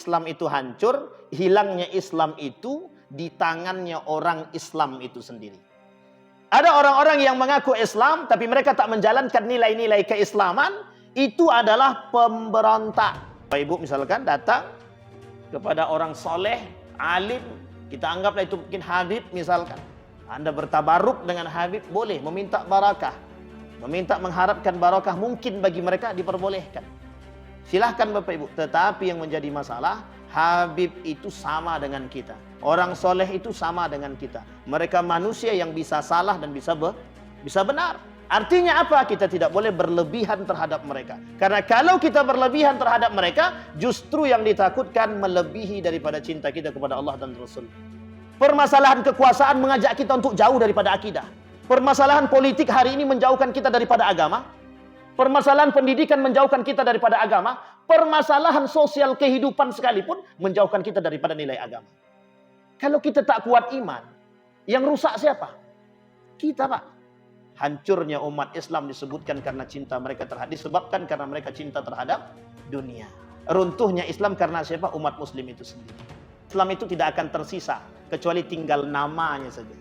Islam itu hancur, hilangnya Islam itu di tangannya orang Islam itu sendiri. Ada orang-orang yang mengaku Islam, tapi mereka tak menjalankan nilai-nilai keislaman, itu adalah pemberontak. Bapak Ibu misalkan datang kepada orang soleh, alim, kita anggaplah itu mungkin Habib misalkan. Anda bertabaruk dengan Habib, boleh meminta barakah. Meminta mengharapkan barakah mungkin bagi mereka diperbolehkan. Silahkan Bapak Ibu. Tetapi yang menjadi masalah, Habib itu sama dengan kita. Orang soleh itu sama dengan kita. Mereka manusia yang bisa salah dan bisa benar. Artinya apa? Kita tidak boleh berlebihan terhadap mereka. Karena kalau kita berlebihan terhadap mereka, justru yang ditakutkan melebihi daripada cinta kita kepada Allah dan Rasul. Permasalahan kekuasaan mengajak kita untuk jauh daripada akidah. Permasalahan politik hari ini menjauhkan kita daripada agama. Permasalahan pendidikan menjauhkan kita daripada agama. Permasalahan sosial kehidupan sekalipun menjauhkan kita daripada nilai agama. Kalau kita tak kuat iman, yang rusak siapa? Kita, Pak. Hancurnya umat Islam disebutkan karena cinta mereka disebabkan karena mereka cinta terhadap dunia. Runtuhnya Islam karena siapa? Umat Muslim itu sendiri. Islam itu tidak akan tersisa kecuali tinggal namanya saja.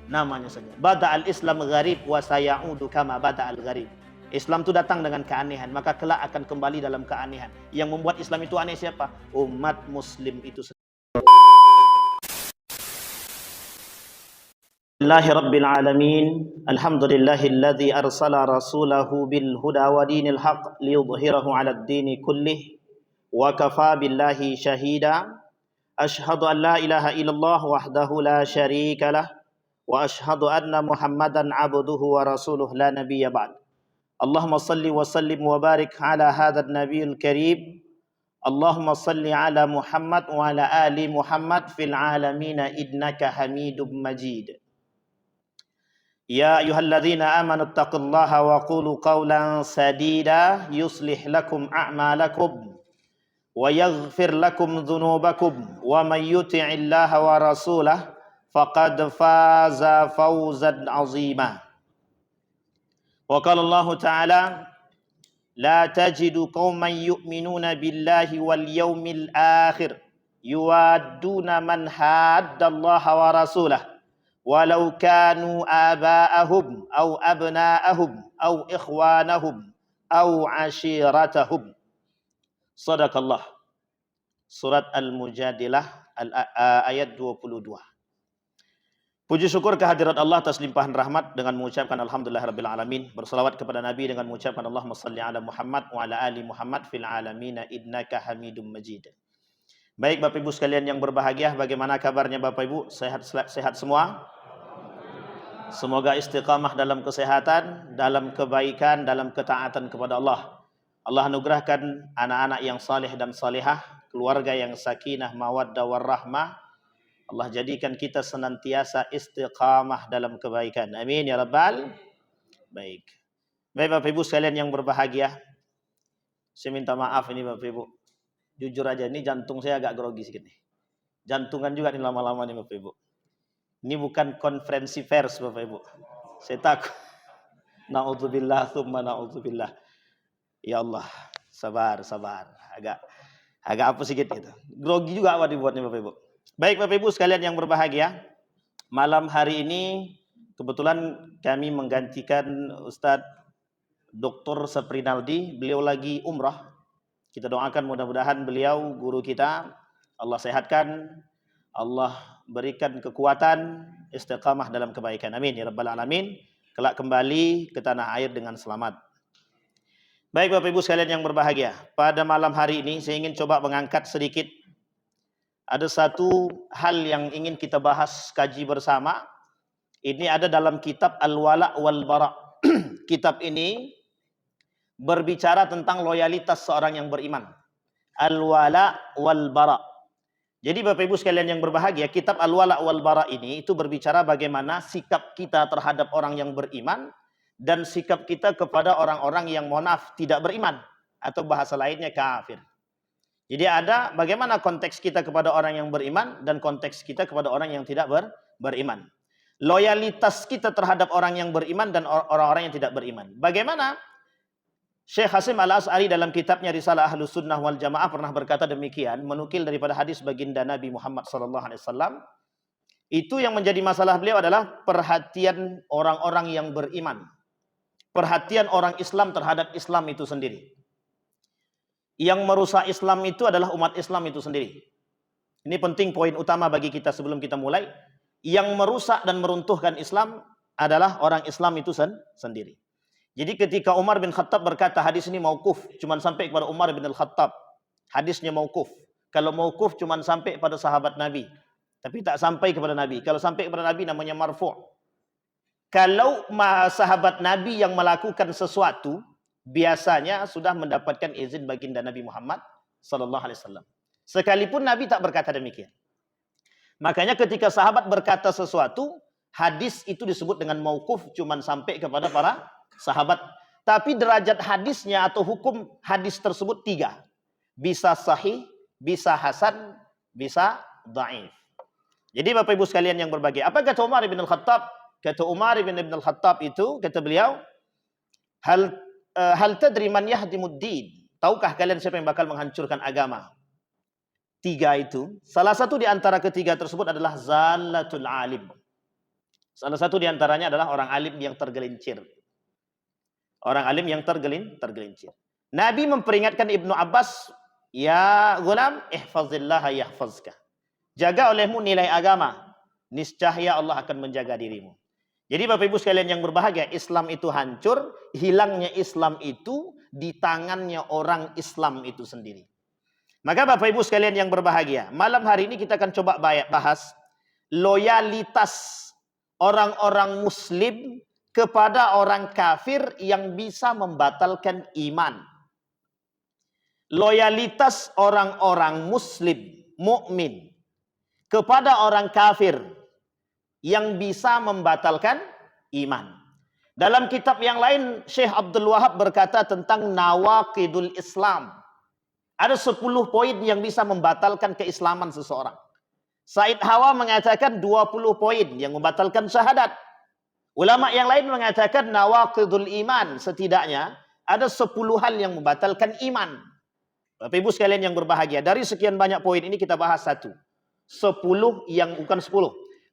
Namanya saja. Bada'al Islam gharib wa sayaudu kama bada'al gharib. Islam itu datang dengan keanehan, maka kelak akan kembali dalam keanehan. Yang membuat Islam itu aneh siapa? Umat Muslim itu sendiri. Bismillahirabbil alamin. Alhamdulillahilladzi arsala rasulahu bil huda wa dinil haqq liyudhhirahu 'alad dini kullih wa kafa billahi shahida. Asyhadu an la ilaha illallah wahdahu la syarika lah wa asyhadu anna Muhammadan 'abduhu wa rasuluh la nabiyya ba'd. Allahumma salli wa sallim wa barik ala hadzal nabiyil karim. Allahumma salli ala Muhammad wa ala ali Muhammad fil alamin innaka Hamidum Majid. Ya ayyuhalladzina amanu taqullaha wa qulu qawlan sadida yuslih lakum a'malakum wa yaghfir lakum dhunubakum wa may yuti'illaha wa rasulahu faqad faza fawzan 'azima. Wa qala Allah Ta'ala la tajidu qauman yu'minuna billahi wal yawmil akhir yuwadduna man haddallaha wa rasulahu walau kanu aba'ahum aw abna'ahum aw ikhwanahum aw ashiratahum. Sadaqallah. Surat Al-Mujadilah ayat 22. Puji syukur kehadirat Allah atas limpahan rahmat dengan mengucapkan alhamdulillahirabbil alamin. Berselawat kepada Nabi dengan mengucapkan Allahumma shalli ala Muhammad wa ala ali Muhammad fil alamin innaka Hamidum Majid. Baik Bapak Ibu sekalian yang berbahagia, bagaimana kabarnya Bapak Ibu? Sehat semua? Semoga istiqamah dalam kesehatan, dalam kebaikan, dalam ketaatan kepada Allah. Allah anugerahkan anak-anak yang saleh dan salihah, keluarga yang sakinah, mawaddah warahmah. Allah jadikan kita senantiasa istiqamah dalam kebaikan. Amin ya rabbal. Baik. Baik Bapak Ibu sekalian yang berbahagia. Saya minta maaf ini Bapak Ibu. Jujur aja ini jantung saya agak grogi sedikit nih. Jantungan juga nih lama-lama nih Bapak Ibu. Ini bukan konferensi pers Bapak Ibu. Saya takut. Na'udzubillah tsumma na'udzubillah. Ya Allah, sabar. Agak apa sedikit gitu. Grogi juga apa dibuatnya Bapak Ibu. Baik Bapak Ibu sekalian yang berbahagia, malam hari ini kebetulan kami menggantikan Ustadz Dr. Saprinaldi. Beliau lagi umrah. Kita doakan mudah-mudahan beliau, guru kita, Allah sehatkan, Allah berikan kekuatan, istiqamah dalam kebaikan. Amin ya rabbal alamin. Kelak kembali ke tanah air dengan selamat. Baik Bapak Ibu sekalian yang berbahagia, pada malam hari ini saya ingin coba mengangkat sedikit. Ada satu hal yang ingin kita bahas, kaji bersama. Ini ada dalam kitab Al-Wala' wal Bara'. Kitab ini berbicara tentang loyalitas seorang yang beriman. Al-Wala' wal Bara'. Jadi Bapak Ibu sekalian yang berbahagia, kitab Al-Wala' wal Bara' ini itu berbicara bagaimana sikap kita terhadap orang yang beriman dan sikap kita kepada orang-orang yang mohon maaf tidak beriman atau bahasa lainnya kafir. Jadi ada bagaimana konteks kita kepada orang yang beriman dan konteks kita kepada orang yang tidak beriman. Loyalitas kita terhadap orang yang beriman dan orang-orang yang tidak beriman. Bagaimana Syekh Hasim Al-As'ari dalam kitabnya Risalah Ahlus Sunnah wal Jamaah pernah berkata demikian, menukil daripada hadis baginda Nabi Muhammad SAW. Itu yang menjadi masalah beliau adalah perhatian orang-orang yang beriman. Perhatian orang Islam terhadap Islam itu sendiri. Yang merusak Islam itu adalah umat Islam itu sendiri. Ini penting, poin utama bagi kita sebelum kita mulai. Yang merusak dan meruntuhkan Islam adalah orang Islam itu sendiri. Jadi ketika Umar bin Khattab berkata hadis ini mauquf, cuma sampai kepada Umar bin Khattab. Hadisnya mauquf. Kalau mauquf cuma sampai pada sahabat Nabi, tapi tak sampai kepada Nabi. Kalau sampai kepada Nabi namanya marfu'. Kalau sahabat Nabi yang melakukan sesuatu, biasanya sudah mendapatkan izin baginda Nabi Muhammad sallallahu alaihi wasallam. Sekalipun Nabi tak berkata demikian. Makanya ketika sahabat berkata sesuatu, hadis itu disebut dengan mauquf, cuma sampai kepada para sahabat. Tapi derajat hadisnya atau hukum hadis tersebut 3. Bisa sahih, bisa hasan, bisa dhaif. Jadi Bapak Ibu sekalian yang berbahagia, apa kata Umar bin Al-Khattab? Kata Umar bin Al-Khattab itu, kata beliau, hal tadri man yahdimuddin? Tahukah kalian siapa yang bakal menghancurkan agama? 3 itu. Salah satu di antara ketiga tersebut adalah zallatul alim. Salah satu di antaranya adalah orang alim yang tergelincir. Orang alim yang tergelincir. Nabi memperingatkan Ibnu Abbas, ya gulam, ihfazillah yahfazka. Jaga olehmu nilai agama, niscaya Allah akan menjaga dirimu. Jadi Bapak Ibu sekalian yang berbahagia, Islam itu hancur, hilangnya Islam itu di tangannya orang Islam itu sendiri. Maka Bapak Ibu sekalian yang berbahagia, malam hari ini kita akan coba bahas loyalitas orang-orang Muslim kepada orang kafir yang bisa membatalkan iman. Loyalitas orang-orang Muslim, mukmin kepada orang kafir yang bisa membatalkan iman. Dalam kitab yang lain, Syekh Abdul Wahab berkata tentang nawaqidul Islam. Ada 10 poin yang bisa membatalkan keislaman seseorang. Said Hawa mengatakan 20 poin yang membatalkan syahadat. Ulama yang lain mengatakan nawaqidul iman, setidaknya ada 10 hal yang membatalkan iman. Bapak Ibu sekalian yang berbahagia, dari sekian banyak poin ini kita bahas 10 yang bukan 10.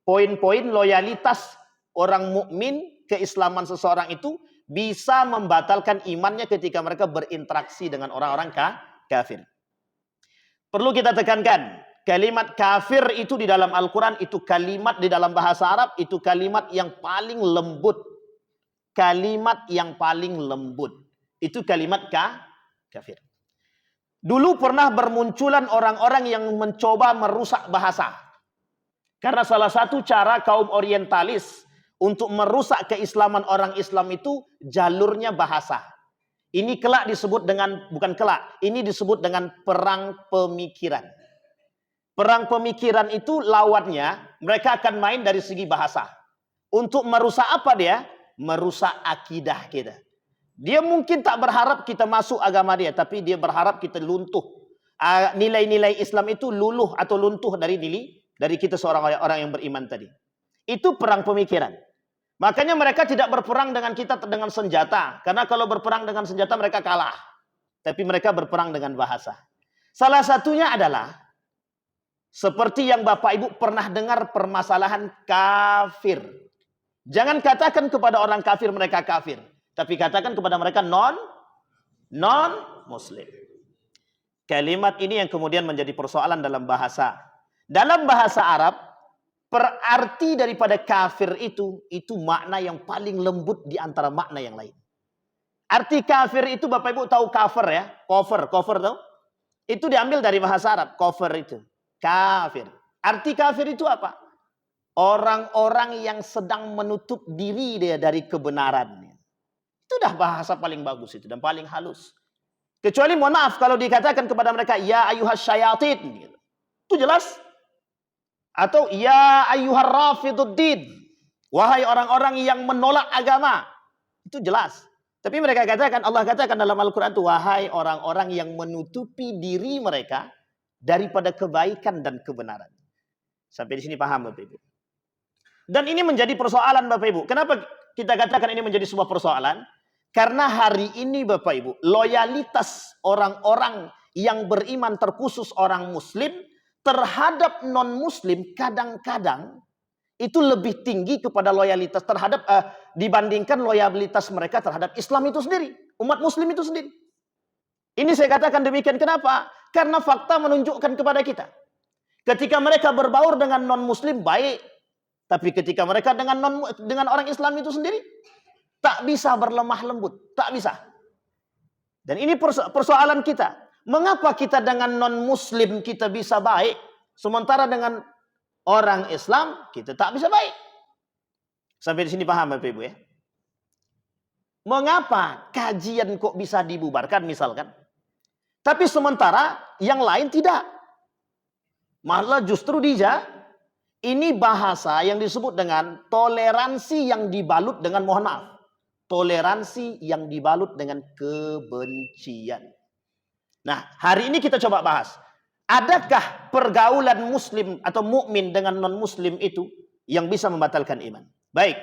Poin-poin loyalitas orang mukmin keislaman seseorang itu bisa membatalkan imannya ketika mereka berinteraksi dengan orang-orang kafir. Perlu kita tekankan, kalimat kafir itu di dalam Al-Quran, itu kalimat di dalam bahasa Arab, itu kalimat yang paling lembut. Kalimat yang paling lembut. Itu kalimat kafir. Dulu pernah bermunculan orang-orang yang mencoba merusak bahasa. Karena salah satu cara kaum orientalis untuk merusak keislaman orang Islam itu jalurnya bahasa. Ini kelak disebut dengan, bukan kelak, ini disebut dengan perang pemikiran. Perang pemikiran itu lawannya, mereka akan main dari segi bahasa. Untuk merusak apa dia? Merusak akidah kita. Dia mungkin tak berharap kita masuk agama dia, tapi dia berharap kita luntuh. Nilai-nilai Islam itu luluh atau luntuh dari kita seorang orang yang beriman tadi. Itu perang pemikiran. Makanya mereka tidak berperang dengan kita dengan senjata. Karena kalau berperang dengan senjata mereka kalah. Tapi mereka berperang dengan bahasa. Salah satunya adalah seperti yang Bapak Ibu pernah dengar permasalahan kafir. Jangan katakan kepada orang kafir mereka kafir. Tapi katakan kepada mereka non-muslim. Kalimat ini yang kemudian menjadi persoalan dalam bahasa. Dalam bahasa Arab, perarti daripada kafir itu makna yang paling lembut di antara makna yang lain. Arti kafir itu Bapak Ibu tahu cover ya? Cover tahu? Itu diambil dari bahasa Arab, cover itu. Kafir. Arti kafir itu apa? Orang-orang yang sedang menutup diri dia dari kebenaran. Itu dah bahasa paling bagus itu dan paling halus. Kecuali mohon maaf kalau dikatakan kepada mereka ya ayyuhas syayatin. Itu jelas. Atau ya ayyuhar rafiduddin. Wahai orang-orang yang menolak agama. Itu jelas. Tapi mereka katakan, Allah katakan dalam Al-Quran itu, wahai orang-orang yang menutupi diri mereka daripada kebaikan dan kebenaran. Sampai di sini paham Bapak Ibu. Dan ini menjadi persoalan Bapak Ibu. Kenapa kita katakan ini menjadi sebuah persoalan? Karena hari ini Bapak Ibu, loyalitas orang-orang yang beriman terkhusus orang Muslim terhadap non-Muslim kadang-kadang itu lebih tinggi kepada loyalitas terhadap dibandingkan loyalitas mereka terhadap Islam itu sendiri, umat Muslim itu sendiri. Ini saya katakan demikian kenapa? Karena fakta menunjukkan kepada kita. Ketika mereka berbaur dengan non-Muslim baik, tapi ketika mereka dengan orang Islam itu sendiri tak bisa berlemah lembut, tak bisa. Dan ini persoalan kita. Mengapa kita dengan non-Muslim kita bisa baik, sementara dengan orang Islam kita tak bisa baik? Sampai di sini paham Bapak Ibu ya? Mengapa kajian kok bisa dibubarkan misalkan? Tapi sementara yang lain tidak. Malah justru ini bahasa yang disebut dengan toleransi yang dibalut dengan, mohon maaf, toleransi yang dibalut dengan kebencian. Nah, hari ini kita coba bahas. Adakah pergaulan muslim atau mukmin dengan non-muslim itu yang bisa membatalkan iman? Baik.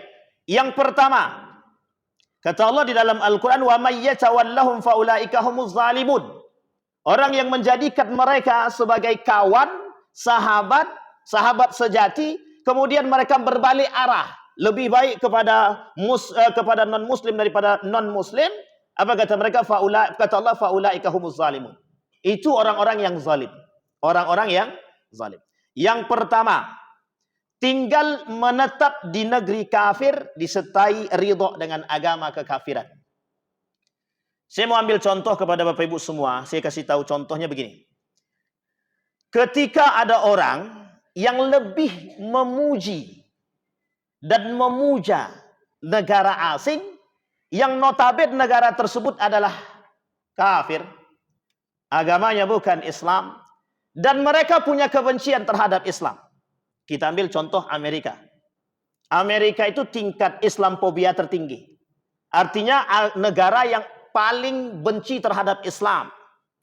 Yang pertama, kata Allah di dalam Al-Qur'an, "Wa may yatawallahum faulaika humuz zalimun." Orang yang menjadikan mereka sebagai kawan, sahabat sejati, kemudian mereka berbalik arah, lebih baik kepada non-muslim daripada non-muslim. Apa kata mereka? Kata Allah, faulaika humuz zalimun. Itu orang-orang yang zalim. Orang-orang yang zalim. Yang pertama, tinggal menetap di negeri kafir disertai ridho dengan agama kekafiran. Saya mau ambil contoh kepada Bapak Ibu semua. Saya kasih tahu contohnya begini. Ketika ada orang yang lebih memuji dan memuja negara asing, yang notabene negara tersebut adalah kafir, agamanya bukan Islam, dan mereka punya kebencian terhadap Islam. Kita ambil contoh Amerika. Amerika itu tingkat Islamfobia tertinggi. Artinya negara yang paling benci terhadap Islam.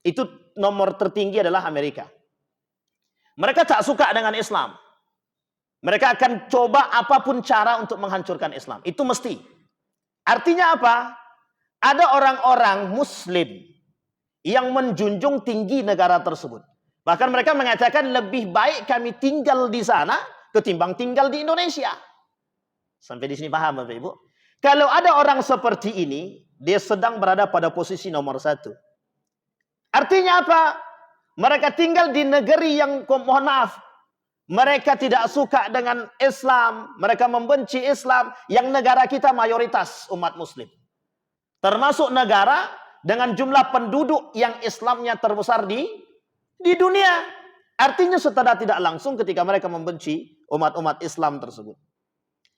Itu nomor tertinggi adalah Amerika. Mereka tak suka dengan Islam. Mereka akan coba apapun cara untuk menghancurkan Islam. Itu mesti. Artinya apa? Ada orang-orang Muslim yang menjunjung tinggi negara tersebut. Bahkan mereka mengatakan lebih baik kami tinggal di sana ketimbang tinggal di Indonesia. Sampai di sini paham Bapak Ibu? Kalau ada orang seperti ini, dia sedang berada pada posisi nomor 1. Artinya apa? Mereka tinggal di negeri yang, mohon maaf, mereka tidak suka dengan Islam, mereka membenci Islam, yang negara kita mayoritas umat Muslim. Termasuk negara dengan jumlah penduduk yang Islamnya terbesar di dunia. Artinya secara tidak langsung ketika mereka membenci umat-umat Islam tersebut.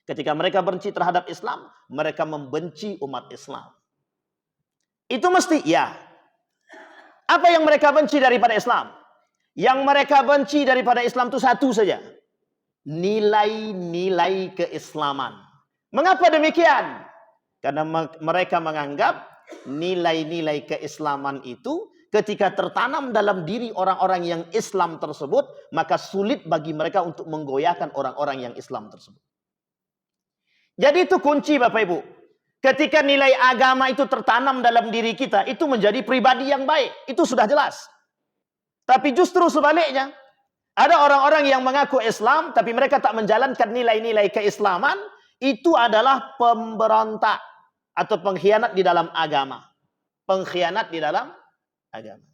Ketika mereka benci terhadap Islam, mereka membenci umat Islam. Itu mesti, ya. Apa yang mereka benci daripada Islam? Yang mereka benci daripada Islam itu satu saja. Nilai-nilai keislaman. Mengapa demikian? Karena mereka menganggap nilai-nilai keislaman itu ketika tertanam dalam diri orang-orang yang Islam tersebut, maka sulit bagi mereka untuk menggoyahkan orang-orang yang Islam tersebut. Jadi itu kunci Bapak Ibu. Ketika nilai agama itu tertanam dalam diri kita, itu menjadi pribadi yang baik. Itu sudah jelas. Tapi justru sebaliknya, ada orang-orang yang mengaku Islam, tapi mereka tak menjalankan nilai-nilai keislaman, itu adalah pemberontak atau pengkhianat di dalam agama. Pengkhianat di dalam agama.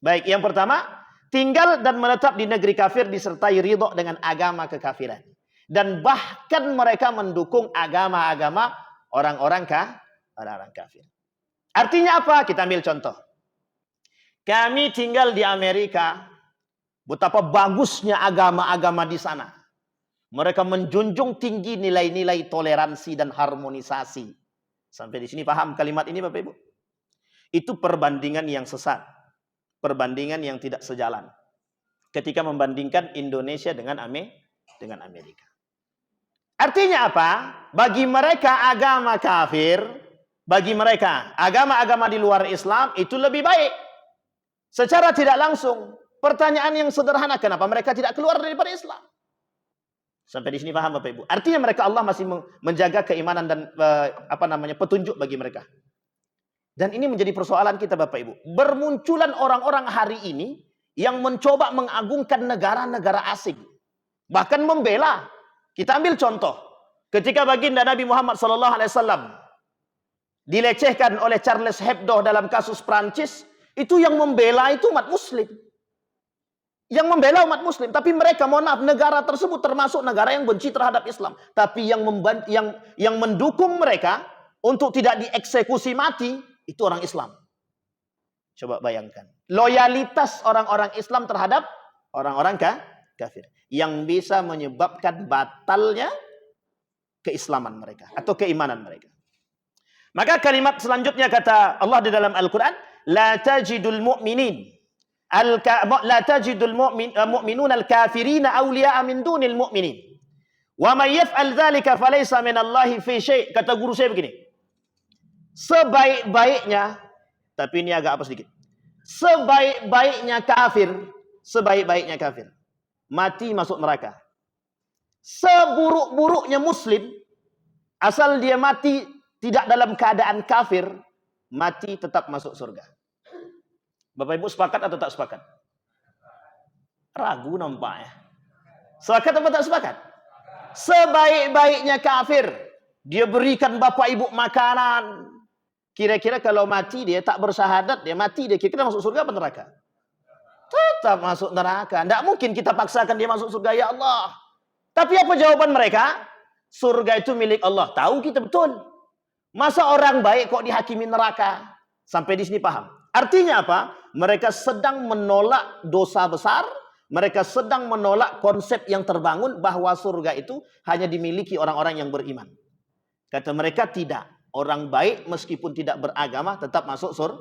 Baik, yang pertama, tinggal dan menetap di negeri kafir disertai ridho dengan agama kekafiran. Dan bahkan mereka mendukung agama-agama orang-orang kafir. Artinya apa? Kita ambil contoh. Kami tinggal di Amerika. Betapa bagusnya agama-agama di sana. Mereka menjunjung tinggi nilai-nilai toleransi dan harmonisasi. Sampai di sini paham kalimat ini Bapak Ibu? Itu perbandingan yang sesat. Perbandingan yang tidak sejalan. Ketika membandingkan Indonesia dengan Amerika. Artinya apa? Bagi mereka agama kafir, bagi mereka agama-agama di luar Islam itu lebih baik. Secara tidak langsung, pertanyaan yang sederhana, kenapa mereka tidak keluar daripada Islam? Sampai di sini paham Bapak Ibu? Artinya mereka Allah masih menjaga keimanan dan petunjuk bagi mereka. Dan ini menjadi persoalan kita Bapak Ibu. Bermunculan orang-orang hari ini yang mencoba mengagungkan negara-negara asing. Bahkan membela. Kita ambil contoh. Ketika baginda Nabi Muhammad SAW dilecehkan oleh Charles Hebdo dalam kasus Prancis, itu yang membela itu umat muslim. Yang membela umat muslim. Tapi mereka, mohon maaf, negara tersebut termasuk negara yang benci terhadap Islam. Tapi yang mendukung mereka untuk tidak dieksekusi mati, itu orang Islam. Coba bayangkan. Loyalitas orang-orang Islam terhadap orang-orang kafir. Yang bisa menyebabkan batalnya keislaman mereka. Atau keimanan mereka. Maka kalimat selanjutnya kata Allah di dalam Al-Quran. La tajidul mu'minin. La tajidul mu'minun al-kafirina awliya'a min dunil mu'minin. Wa man yaf'al dhalika falaysa minallahi fi syai'. Kata guru saya begini. Sebaik-baiknya, tapi ini agak apa sedikit. Sebaik-baiknya kafir, mati masuk neraka. Seburuk-buruknya muslim, asal dia mati tidak dalam keadaan kafir, mati tetap masuk surga. Bapak Ibu sepakat atau tak sepakat? Ragu nampaknya. Sepakat atau tak sepakat? Sebaik-baiknya kafir, dia berikan Bapak Ibu makanan. Kira-kira kalau mati dia tak bersyahadat, dia mati dia kira-kira masuk surga atau neraka? Tetap masuk neraka. Tidak mungkin kita paksakan dia masuk surga, ya Allah. Tapi apa jawaban mereka? Surga itu milik Allah. Tahu kita betul. Masa orang baik kok dihakimi neraka? Sampai di sini paham. Artinya apa? Mereka sedang menolak dosa besar. Mereka sedang menolak konsep yang terbangun bahwa surga itu hanya dimiliki orang-orang yang beriman. Kata mereka tidak. Orang baik meskipun tidak beragama tetap masuk surga.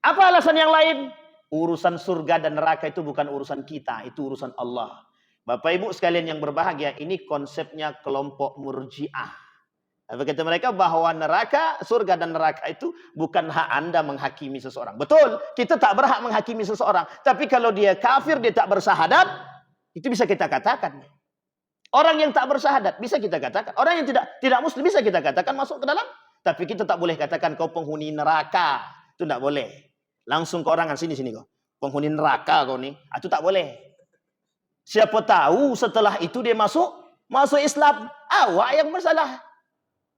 Apa alasan yang lain? Urusan surga dan neraka itu bukan urusan kita, itu urusan Allah. Bapak Ibu sekalian yang berbahagia, ini konsepnya kelompok Murji'ah. Apa kata mereka? Bahwa neraka, surga dan neraka itu bukan hak Anda menghakimi seseorang. Betul, kita tak berhak menghakimi seseorang. Tapi kalau dia kafir, dia tak bersyahadat, itu bisa kita katakan. Orang yang tak bersyahadat bisa kita katakan. Orang yang tidak muslim bisa kita katakan masuk ke dalam. Tapi kita tak boleh katakan kau penghuni neraka. Itu tak boleh. Langsung ke orang sini kau. Penghuni neraka kau ni. Itu tak boleh. Siapa tahu setelah itu dia masuk Islam. Awak yang bersalah.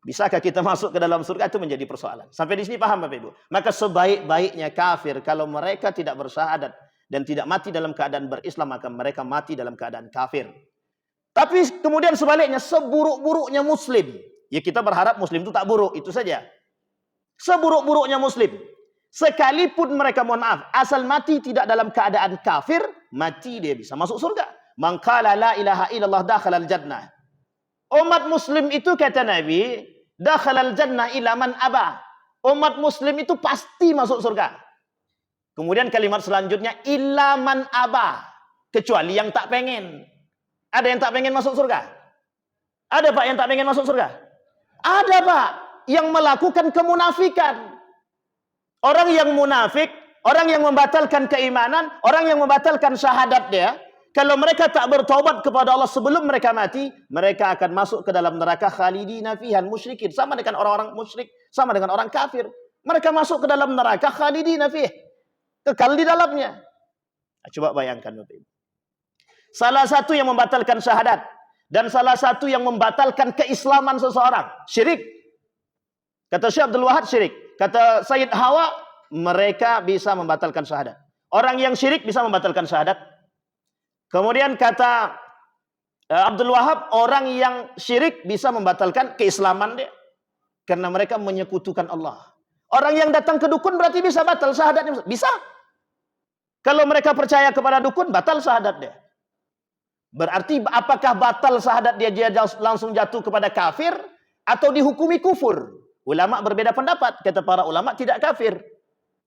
Bisakah kita masuk ke dalam surga? Itu menjadi persoalan. Sampai di sini paham Bapak Ibu? Maka sebaik-baiknya kafir kalau mereka tidak bersyahadat dan tidak mati dalam keadaan berislam, maka mereka mati dalam keadaan kafir. Tapi kemudian sebaliknya, seburuk-buruknya muslim. Ya kita berharap muslim itu tak buruk, itu saja. Seburuk-buruknya muslim. Sekalipun mereka, mohon maaf, asal mati tidak dalam keadaan kafir, mati dia bisa masuk surga. Man qala la ilaha illallah dakhalal jannah. Umat muslim itu kata Nabi, dakhalal jannah ila man aba. Umat muslim itu pasti masuk surga. Kemudian kalimat selanjutnya, illa man aba. Kecuali yang tak pengen. Ada yang tak pengen masuk surga? Ada Pak yang tak pengen masuk surga? Ada Pak yang melakukan kemunafikan. Orang yang munafik, orang yang membatalkan keimanan, orang yang membatalkan syahadat dia, kalau mereka tak bertobat kepada Allah sebelum mereka mati, mereka akan masuk ke dalam neraka khalidina fiha musyrikin. Sama dengan orang-orang musyrik, sama dengan orang kafir. Mereka masuk ke dalam neraka khalidina fiha. Kekal di dalamnya. Coba bayangkan Bapak Ibu. Salah satu yang membatalkan syahadat dan salah satu yang membatalkan keislaman seseorang, syirik. Kata Syekh Abdul Wahab syirik. Kata Sayyid Hawa, mereka bisa membatalkan syahadat. Orang yang syirik bisa membatalkan syahadat. Kemudian kata Abdul Wahab, orang yang syirik bisa membatalkan keislaman dia. Karena mereka menyekutukan Allah. Orang yang datang ke dukun berarti bisa batal syahadatnya. Bisa. Kalau mereka percaya kepada dukun, batal syahadat dia. Berarti apakah batal syahadat dia langsung jatuh kepada kafir atau dihukumi kufur? Ulama berbeda pendapat. Kata para ulama tidak kafir.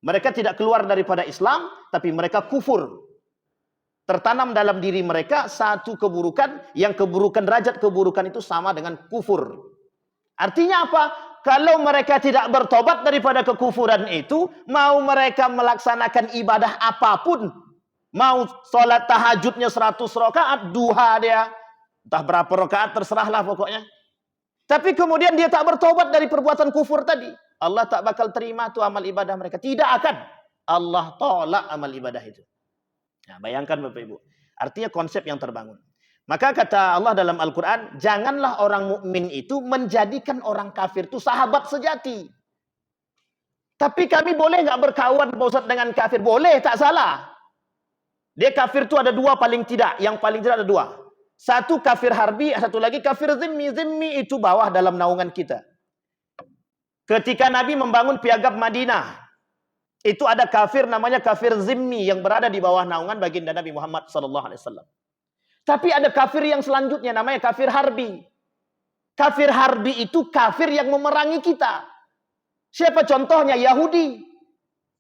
Mereka tidak keluar daripada Islam, tapi mereka kufur. Tertanam dalam diri mereka satu keburukan, yang keburukan derajat keburukan itu sama dengan kufur. Artinya apa? Kalau mereka tidak bertobat daripada kekufuran itu, mau mereka melaksanakan ibadah apapun, mau sholat tahajudnya 100 rakaat, duha dia, entah berapa rakaat terserahlah pokoknya. Tapi kemudian dia tak bertobat dari perbuatan kufur tadi. Allah tak bakal terima tuh amal ibadah mereka. Tidak akan. Allah tolak amal ibadah itu. Nah, bayangkan Bapak Ibu. Artinya konsep yang terbangun. Maka kata Allah dalam Al-Quran, janganlah orang mukmin itu menjadikan orang kafir itu sahabat sejati. Tapi kami boleh nggak berkawan Pak Ustaz dengan kafir? Boleh, tak salah. Dia kafir itu ada dua paling tidak. Yang paling tidak ada dua. Satu kafir harbi, satu lagi kafir zimmi. Zimmi itu bawah dalam naungan kita. Ketika Nabi membangun piagam Madinah, itu ada kafir namanya kafir zimmi yang berada di bawah naungan baginda Nabi Muhammad SAW. Tapi ada kafir yang selanjutnya namanya kafir harbi. Kafir harbi itu kafir yang memerangi kita. Siapa contohnya? Yahudi.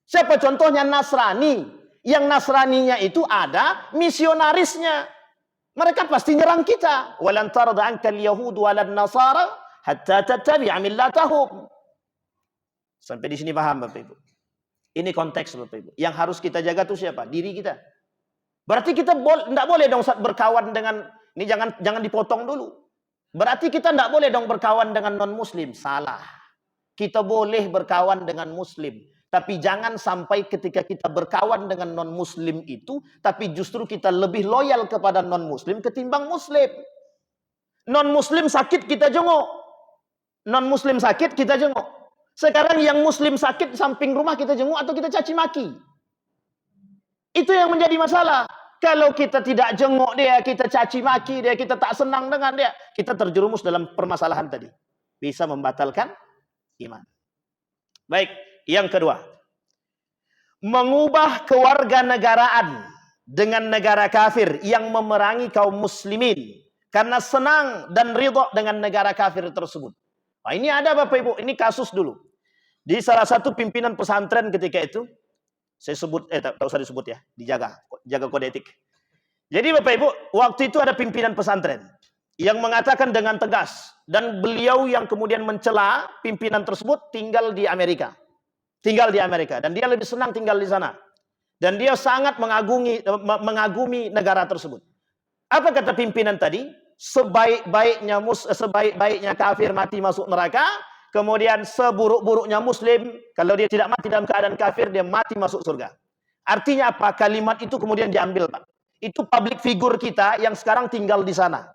Siapa contohnya? Nasrani. Yang Nasraninya itu ada misionarisnya. Mereka pasti nyerang kita. Walan tarda ankal yahud walan nasara hatta tattabi'a millatahum. Sampai di sini paham Bapak Ibu? Ini konteks Bapak Ibu. Yang harus kita jaga itu siapa? Diri kita. Berarti kita tidak boleh dong berkawan dengan, ini jangan dipotong dulu. Berarti kita tidak boleh dong berkawan dengan non-muslim. Salah. Kita boleh berkawan dengan muslim. Tapi jangan sampai ketika kita berkawan dengan non-muslim itu, tapi justru kita lebih loyal kepada non-muslim ketimbang muslim. Non-muslim sakit kita jenguk. Non-muslim sakit kita jenguk. Sekarang yang muslim sakit samping rumah kita jenguk atau kita caci maki. Itu yang menjadi masalah. Kalau kita tidak jenguk dia, kita caci maki dia, kita tak senang dengan dia, kita terjerumus dalam permasalahan tadi. Bisa membatalkan iman. Baik, yang kedua. Mengubah kewarganegaraan dengan negara kafir yang memerangi kaum muslimin karena senang dan ridha dengan negara kafir tersebut. Nah, ini ada Bapak Ibu, ini kasus dulu. Di salah satu pimpinan pesantren ketika itu, saya sebut, tak usah disebut ya, jaga kode etik. Jadi Bapak Ibu, waktu itu ada pimpinan pesantren yang mengatakan dengan tegas, dan beliau yang kemudian mencela pimpinan tersebut tinggal di Amerika. Dan dia lebih senang tinggal di sana. Dan dia sangat mengagumi negara tersebut. Apa kata pimpinan tadi? Sebaik-baiknya kafir mati masuk neraka, kemudian seburuk-buruknya muslim, kalau dia tidak mati dalam keadaan kafir, dia mati masuk surga. Artinya apa? Kalimat itu kemudian diambil, Pak. Itu public figure kita yang sekarang tinggal di sana.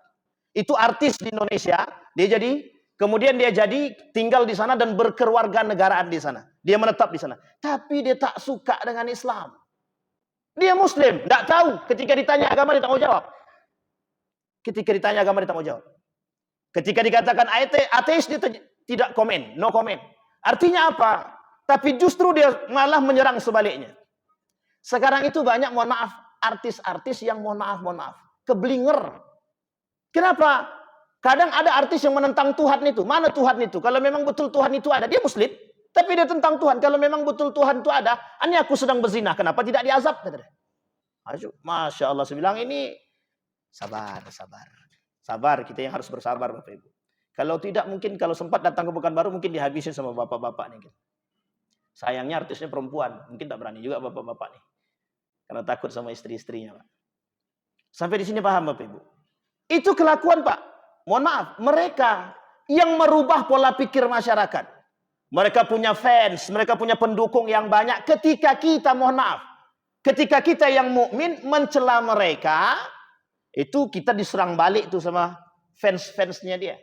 Itu artis di Indonesia, kemudian dia jadi tinggal di sana dan berkewarganegaraan di sana. Dia menetap di sana. Tapi dia tak suka dengan Islam. Dia muslim, tidak tahu. Ketika ditanya agama dia tak mau jawab. Ketika dikatakan ateis dia tidak komen, no comment. Artinya apa? Tapi justru dia malah menyerang sebaliknya. Sekarang itu banyak, mohon maaf, artis-artis yang mohon maaf, keblinger. Kenapa? Kadang ada artis yang menentang Tuhan itu. Mana Tuhan itu? Kalau memang betul Tuhan itu ada, dia muslim. Tapi dia tentang Tuhan. Kalau memang betul Tuhan itu ada, ini aku sedang berzina. Kenapa tidak diazab? Masya Allah. Saya bilang ini sabar. Sabar, kita yang harus bersabar Bapak Ibu. Kalau tidak mungkin, kalau sempat datang ke Pekanbaru, mungkin dihabisin sama bapak-bapak nih. Sayangnya artisnya perempuan. Mungkin tak berani juga bapak-bapak nih. Karena takut sama istri-istrinya, Pak. Sampai di sini paham Bapak Ibu? Itu kelakuan, Pak. Mohon maaf, mereka yang merubah pola pikir masyarakat. Mereka punya fans, mereka punya pendukung yang banyak. Ketika kita, mohon maaf, ketika kita yang mukmin mencela mereka, itu kita diserang balik tuh sama fans-fansnya dia.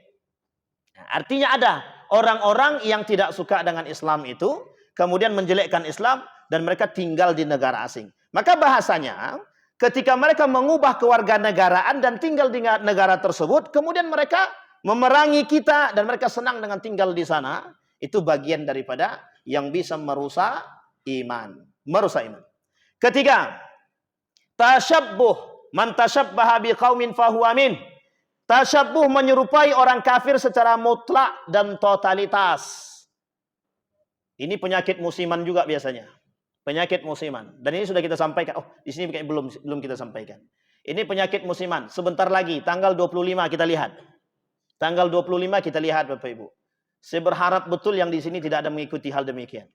Nah, artinya ada orang-orang yang tidak suka dengan Islam itu, kemudian menjelekkan Islam, dan mereka tinggal di negara asing. Maka bahasanya, ketika mereka mengubah kewarganegaraan dan tinggal di negara tersebut, kemudian mereka memerangi kita dan mereka senang dengan tinggal di sana, itu bagian daripada yang bisa merusak iman. Ketiga, tasyabbuh. Man tasyabbaha biqaumin fahuwa min. Tasyabbuh menyerupai orang kafir secara mutlak dan totalitas. Ini penyakit musiman juga biasanya. Penyakit musiman. Dan ini sudah kita sampaikan. Oh, di sini belum kita sampaikan. Ini penyakit musiman. Sebentar lagi, tanggal 25 kita lihat. Tanggal 25 kita lihat Bapak Ibu. Saya berharap betul yang di sini tidak ada mengikuti hal demikian.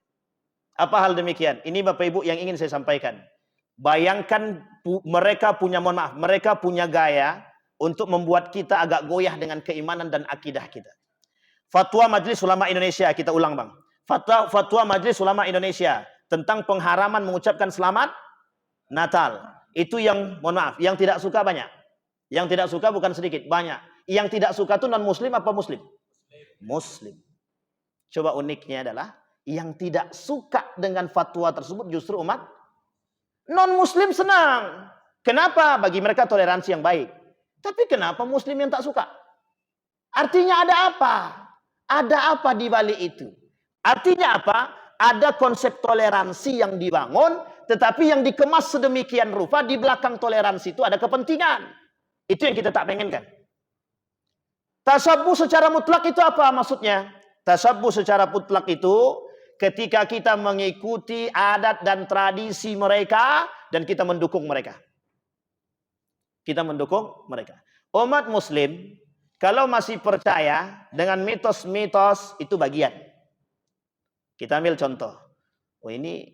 Apa hal demikian? Ini Bapak Ibu yang ingin saya sampaikan. Bayangkan mereka punya gaya untuk membuat kita agak goyah dengan keimanan dan akidah kita. Fatwa Majelis Ulama Indonesia, kita ulang Bang. fatwa Majelis Ulama Indonesia tentang pengharaman mengucapkan selamat Natal. Itu yang, mohon maaf, yang tidak suka banyak. Yang tidak suka bukan sedikit, banyak. Yang tidak suka itu non-muslim apa muslim? Muslim. Coba uniknya adalah yang tidak suka dengan fatwa tersebut justru umat non-muslim senang. Kenapa? Bagi mereka toleransi yang baik. Tapi kenapa muslim yang tak suka? Artinya ada apa? Ada apa di balik itu? Artinya apa? Ada konsep toleransi yang dibangun, tetapi yang dikemas sedemikian rupa, di belakang toleransi itu ada kepentingan. Itu yang kita tak pengenkan. Tasabbuh secara mutlak itu apa maksudnya? Tasabbuh secara mutlak itu ketika kita mengikuti adat dan tradisi mereka dan kita mendukung mereka. Kita mendukung mereka. Umat muslim kalau masih percaya dengan mitos-mitos itu bagian. Kita ambil contoh. Oh ini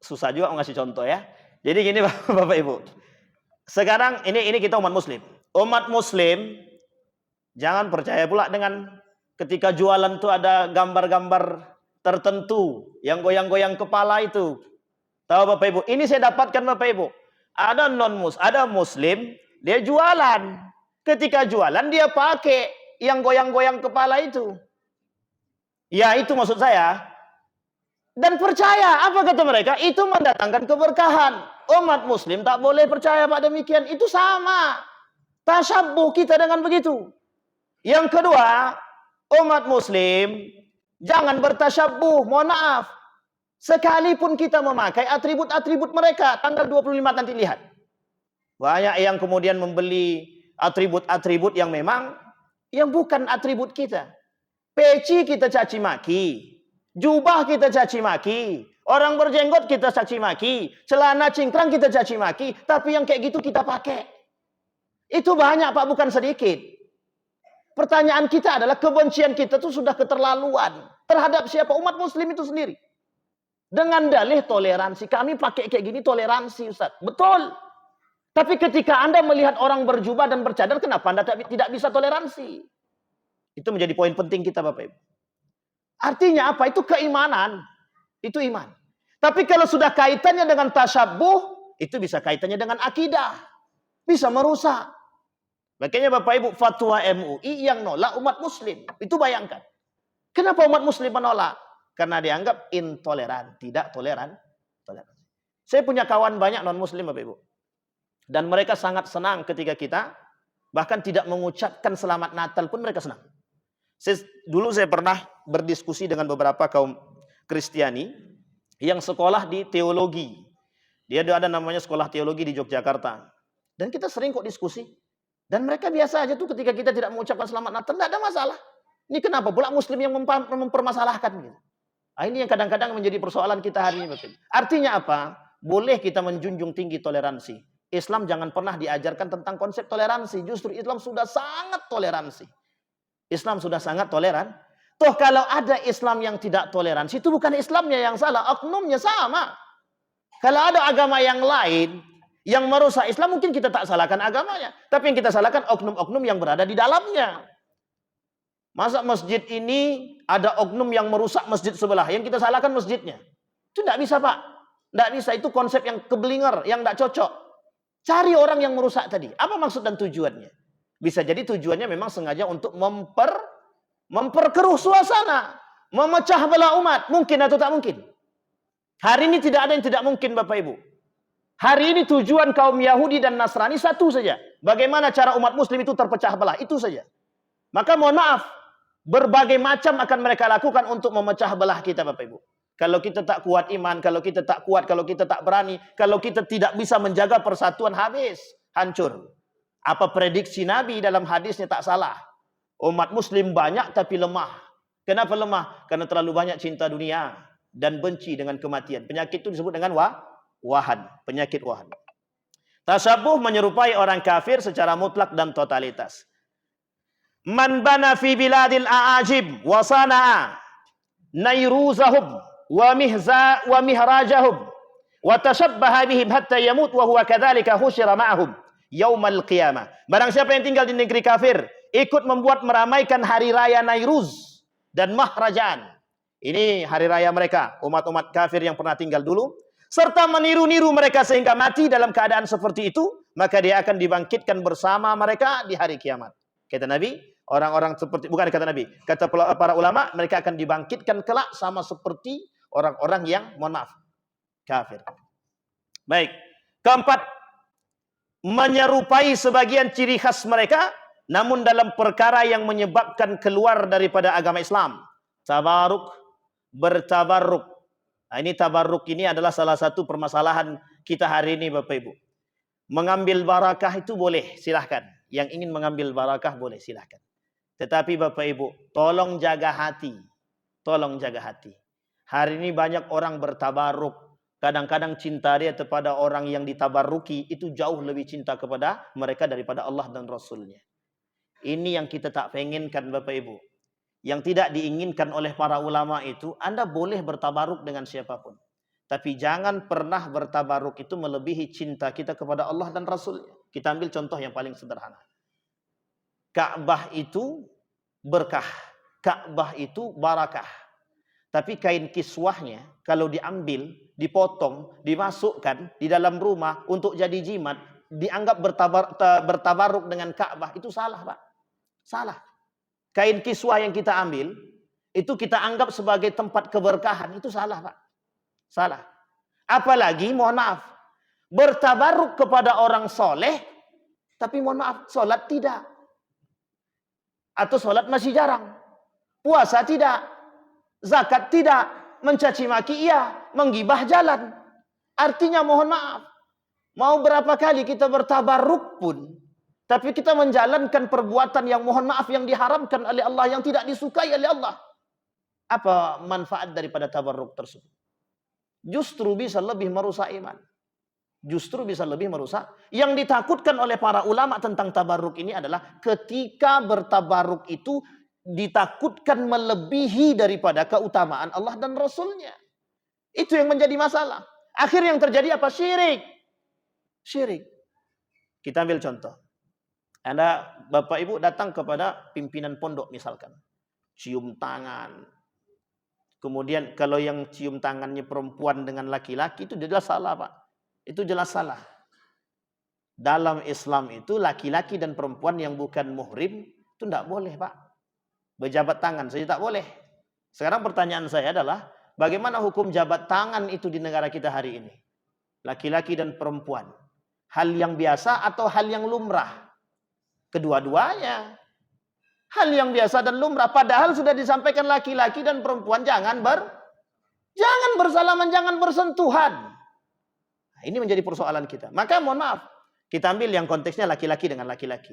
susah juga ngasih contoh ya. Jadi gini Bapak Ibu. Sekarang ini kita umat muslim. Umat muslim jangan percaya pula dengan ketika jualan tuh ada gambar-gambar tertentu yang goyang-goyang kepala itu. Tahu Bapak Ibu? Ini saya dapatkan Bapak Ibu. Ada ada muslim, dia jualan. Ketika jualan dia pakai yang goyang-goyang kepala itu. Ya itu maksud saya. Dan percaya, apa kata mereka? Itu mendatangkan keberkahan. Umat muslim tak boleh percaya pada demikian. Itu sama. Tasabbuh kita dengan begitu. Yang kedua, umat muslim jangan bertasabbuh. Mohon maaf. Sekalipun kita memakai atribut-atribut mereka. Tanggal 25 nanti lihat. Banyak yang kemudian membeli atribut-atribut yang memang yang bukan atribut kita. Peci kita caci maki. Jubah kita caci maki. Orang berjenggot kita caci maki. Celana cingkrang kita caci maki. Tapi yang kayak gitu kita pakai. Itu banyak Pak, bukan sedikit. Pertanyaan kita adalah kebencian kita itu sudah keterlaluan. Terhadap siapa? Umat muslim itu sendiri. Dengan dalih toleransi. Kami pakai kayak gini toleransi Ustaz. Betul. Tapi ketika Anda melihat orang berjubah dan bercadar, kenapa Anda tidak bisa toleransi? Itu menjadi poin penting kita Bapak Ibu. Artinya apa? Itu keimanan. Itu iman. Tapi kalau sudah kaitannya dengan tasabbuh, itu bisa kaitannya dengan akidah. Bisa merusak. Makanya Bapak Ibu, fatwa MUI yang nolak umat muslim. Itu bayangkan. Kenapa umat muslim menolak? Karena dianggap intoleran. Tidak toleran. Saya punya kawan banyak non-muslim Bapak Ibu. Dan mereka sangat senang ketika kita bahkan tidak mengucapkan selamat Natal pun mereka senang. Dulu saya pernah berdiskusi dengan beberapa kaum Kristiani yang sekolah di teologi. Dia ada namanya sekolah teologi di Yogyakarta. Dan kita sering kok diskusi. Dan mereka biasa aja tuh ketika kita tidak mengucapkan selamat Natal, tidak ada masalah. Ini kenapa pula muslim yang mempermasalahkan gitu. Nah, ini yang kadang-kadang menjadi persoalan kita hari ini. Artinya apa? Boleh kita menjunjung tinggi toleransi. Islam jangan pernah diajarkan tentang konsep toleransi. Justru Islam sudah sangat toleransi. Islam sudah sangat toleran. Toh kalau ada Islam yang tidak toleransi, itu bukan Islamnya yang salah, oknumnya sama. Kalau ada agama yang lain yang merusak Islam, mungkin kita tak salahkan agamanya. Tapi yang kita salahkan oknum-oknum yang berada di dalamnya. Masa masjid ini ada oknum yang merusak masjid sebelah, yang kita salahkan masjidnya. Itu tidak bisa Pak. Tidak bisa, itu konsep yang keblinger, yang tidak cocok. Cari orang yang merusak tadi. Apa maksud dan tujuannya? Bisa jadi tujuannya memang sengaja untuk memperkeruh suasana. Memecah belah umat. Mungkin atau tak mungkin? Hari ini tidak ada yang tidak mungkin Bapak Ibu. Hari ini tujuan kaum Yahudi dan Nasrani satu saja. Bagaimana cara umat muslim itu terpecah belah. Itu saja. Maka mohon maaf. Berbagai macam akan mereka lakukan untuk memecah belah kita Bapak Ibu. Kalau kita tak kuat iman, kalau kita tak kuat, kalau kita tak berani, kalau kita tidak bisa menjaga persatuan, habis, hancur. Apa prediksi Nabi dalam hadisnya tak salah. Umat muslim banyak tapi lemah. Kenapa lemah? Karena terlalu banyak cinta dunia dan benci dengan kematian. Penyakit itu disebut dengan wahan, penyakit wahan. Tasabbuh menyerupai orang kafir secara mutlak dan totalitas. Man bana fi biladil a'ajib wa sana'a nairuzahum wa mihrajahum wa tashabbaha bihim hatta yamut wa huwa kadzalika husyira ma'ahum yaumal qiyamah. Barang siapa yang tinggal di negeri kafir ikut membuat meramaikan hari raya Nairuz dan Mahrajan. Ini hari raya mereka, umat-umat kafir yang pernah tinggal dulu. Serta meniru-niru mereka sehingga mati dalam keadaan seperti itu. Maka dia akan dibangkitkan bersama mereka di hari kiamat. Kata Nabi, orang-orang seperti, bukan kata Nabi, kata para ulama, mereka akan dibangkitkan kelak sama seperti orang-orang yang, mohon maaf, kafir. Baik. Keempat, menyerupai sebagian ciri khas mereka, namun dalam perkara yang menyebabkan keluar daripada agama Islam. Tabaruk, bertabaruk. Nah, ini tabaruk ini adalah salah satu permasalahan kita hari ini, Bapak Ibu. Mengambil barakah itu boleh, silahkan. Yang ingin mengambil barakah boleh, silahkan. Tetapi Bapak Ibu, tolong jaga hati. Tolong jaga hati. Hari ini banyak orang bertabaruk. Kadang-kadang cinta dia kepada orang yang ditabaruki itu jauh lebih cinta kepada mereka daripada Allah dan Rasulnya. Ini yang kita tak pengenkan, Bapak Ibu. Yang tidak diinginkan oleh para ulama itu, Anda boleh bertabaruk dengan siapapun. Tapi jangan pernah bertabaruk itu melebihi cinta kita kepada Allah dan Rasulnya. Kita ambil contoh yang paling sederhana. Ka'bah itu berkah. Ka'bah itu barakah. Tapi kain kiswahnya kalau diambil, dipotong, dimasukkan di dalam rumah untuk jadi jimat, dianggap bertabaruk dengan Ka'bah, itu salah, Pak. Salah. Kain kiswah yang kita ambil, itu kita anggap sebagai tempat keberkahan, itu salah, Pak. Salah. Apalagi, mohon maaf, bertabaruk kepada orang soleh, tapi mohon maaf, sholat tidak. Atau sholat masih jarang. Puasa tidak. Zakat tidak. Mencaci maki iya. Menggibah jalan. Artinya mohon maaf, mau berapa kali kita bertabaruk pun, tapi kita menjalankan perbuatan yang mohon maaf yang diharamkan oleh Allah, yang tidak disukai oleh Allah. Apa manfaat daripada tabarruk tersebut? Justru bisa lebih merusak iman. Justru bisa lebih merusak. Yang ditakutkan oleh para ulama tentang tabarruk ini adalah ketika bertabarruk itu ditakutkan melebihi daripada keutamaan Allah dan Rasulnya. Itu yang menjadi masalah. Akhir yang terjadi apa? Syirik. Syirik. Kita ambil contoh. Anda, Bapak Ibu datang kepada pimpinan pondok misalkan. Cium tangan. Kemudian kalau yang cium tangannya perempuan dengan laki-laki itu jelas salah, Pak. Itu jelas salah. Dalam Islam itu laki-laki dan perempuan yang bukan muhrim itu tidak boleh, Pak. Berjabat tangan saja tak boleh. Sekarang pertanyaan saya adalah, bagaimana hukum jabat tangan itu di negara kita hari ini? Laki-laki dan perempuan. Hal yang biasa atau hal yang lumrah? Kedua-duanya. Hal yang biasa dan lumrah. Padahal sudah disampaikan laki-laki dan perempuan jangan bersalaman, jangan bersentuhan. Nah, ini menjadi persoalan kita. Maka mohon maaf, kita ambil yang konteksnya laki-laki dengan laki-laki.